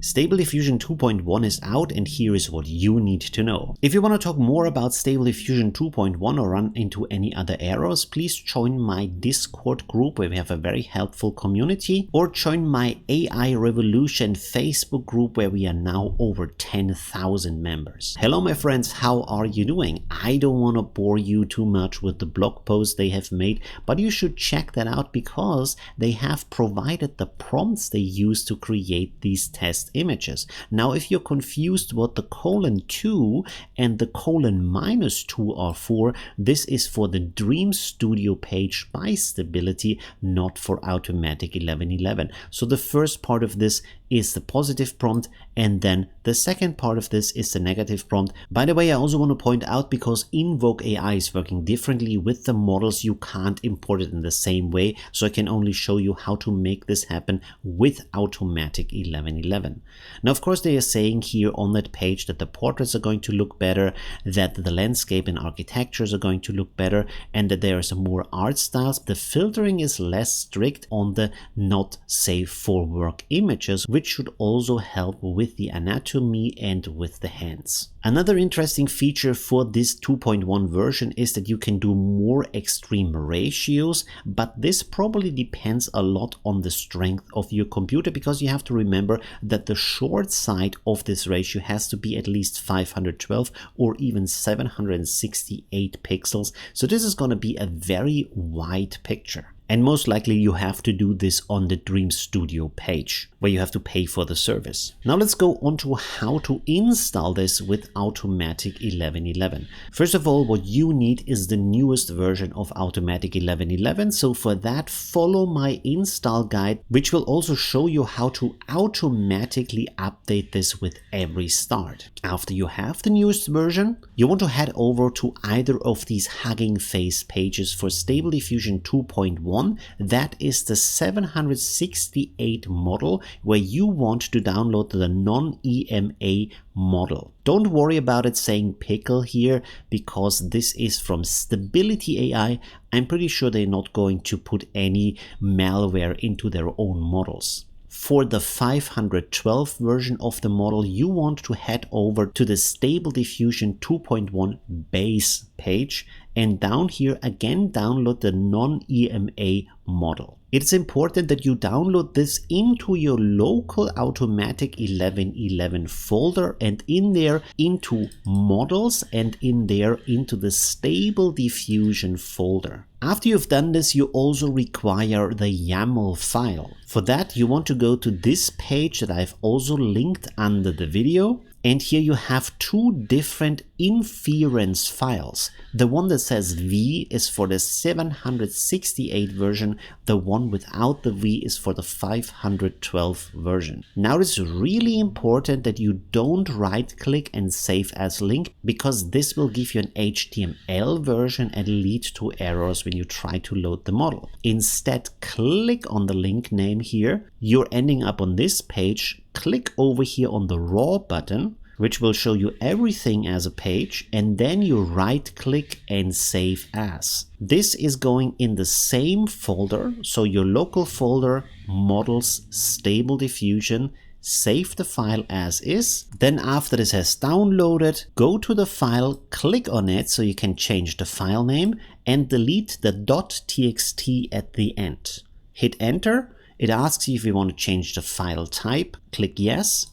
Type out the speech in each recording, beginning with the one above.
Stable Diffusion 2.1 is out, and here is what you need to know. If you want to talk more about Stable Diffusion 2.1 or run into any other errors, please join my Discord group where we have a very helpful community, or join my AI Revolution Facebook group where we are now over 10,000 members. Hello my friends, how are you doing? I don't want to bore you too much with the blog post they have made, but you should check that out because they have provided the prompts they use to create these test images. Now, if you're confused what the :2 and the :-2 are for, this is for the Dream Studio page by Stability, not for Automatic 1111. So the first part of this is the positive prompt, and then the second part of this is the negative prompt. By the way, I also want to point out, because Invoke AI is working differently with the models, you can't import it in the same way, so I can only show you how to make this happen with Automatic 1111. Now, of course, they are saying here on that page that the portraits are going to look better, that the landscape and architectures are going to look better, and that there are some more art styles. The filtering is less strict on the not safe for work images, which should also help with the anatomy and with the hands. Another interesting feature for this 2.1 version is that you can do more extreme ratios, but this probably depends a lot on the strength of your computer, because you have to remember that the short side of this ratio has to be at least 512 or even 768 pixels. So this is going to be a very wide picture. And most likely you have to do this on the Dream Studio page, where you have to pay for the service. Now let's go on to how to install this with Automatic 1111. First of all, what you need is the newest version of Automatic 1111. So for that, follow my install guide, which will also show you how to automatically update this with every start. After you have the newest version, you want to head over to either of these Hugging Face pages for Stable Diffusion 2.1. That is the 768 model, where you want to download the non-EMA model. Don't worry about it saying pickle here, because this is from Stability AI. I'm pretty sure they're not going to put any malware into their own models. For the 512 version of the model, you want to head over to the Stable Diffusion 2.1 base page, and down here again download the non-EMA model. It's important that you download this into your local Automatic 1111 folder, and in there into models, and in there into the Stable Diffusion folder. After you've done this, you also require the YAML file. For that, you want to go to this page that I've also linked under the video. And here you have two different inference files. The one that says V is for the 768 version. The one without the V is for the 512 version. Now it's really important that you don't right click and save as link, because this will give you an HTML version and lead to errors when you try to load the model. Instead, click on the link name here. You're ending up on this page. Click over here on the raw button, which will show you everything as a page, and then you right click and save as. This is going in the same folder, so your local folder, models, Stable Diffusion. Save the file as is. Then after this has downloaded, go to the file, click on it so you can change the file name, and delete the .txt at the end. Hit enter. It asks you if you want to change the file type. Click yes.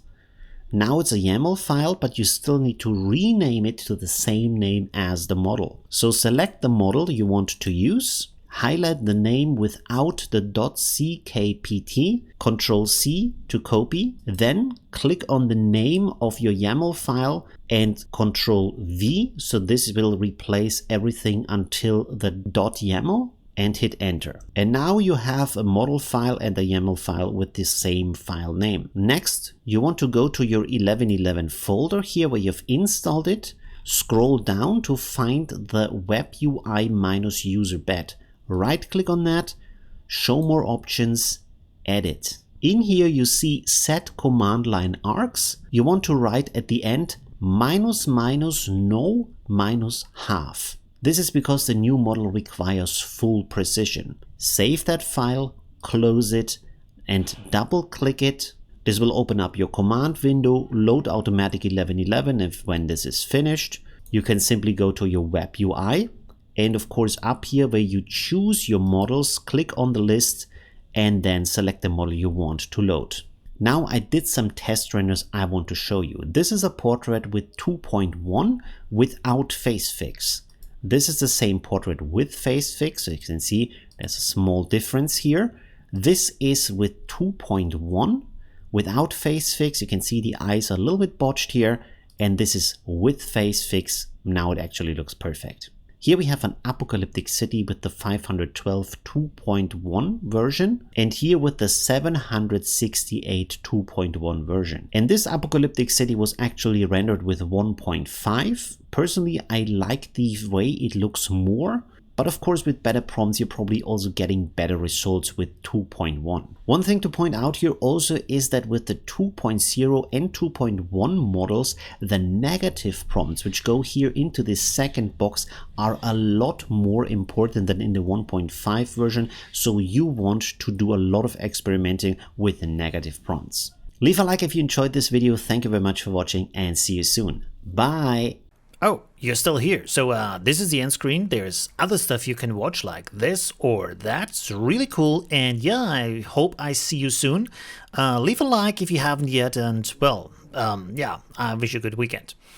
Now it's a YAML file, but you still need to rename it to the same name as the model. So select the model you want to use, highlight the name without the .ckpt, Ctrl+C to copy, then click on the name of your YAML file and Ctrl+V, so this will replace everything until the .yaml, and hit enter. And now you have a model file and a YAML file with the same file name. Next, you want to go to your 1111 folder here where you've installed it. Scroll down to find the WebUI-user bed. Right click on that, show more options, edit. In here you see set command line args. You want to write at the end -no -half. This is because the new model requires full precision. Save that file, close it, and double click it. This will open up your command window, load automatic 1111. If when this is finished, you can simply go to your web UI. And of course, up here where you choose your models, click on the list and then select the model you want to load. Now I did some test renders I want to show you. This is a portrait with 2.1 without face fix. This is the same portrait with face fix. So you can see there's a small difference here. This is with 2.1 without face fix. You can see the eyes are a little bit botched here. And this is with face fix. Now it actually looks perfect. Here we have an apocalyptic city with the 512 2.1 version, and here with the 768 2.1 version. And this apocalyptic city was actually rendered with 1.5. Personally, I like the way it looks more, but of course with better prompts you're probably also getting better results with 2.1. One thing to point out here also is that with the 2.0 and 2.1 models, the negative prompts which go here into this second box are a lot more important than in the 1.5 version, so you want to do a lot of experimenting with the negative prompts. Leave a like if you enjoyed this video. Thank you very much for watching and see you soon. Bye! Oh, you're still here. So this is the end screen. There's other stuff you can watch like this or that. It's really cool. And yeah, I hope I see you soon. Leave a like if you haven't yet. And well, yeah, I wish you a good weekend.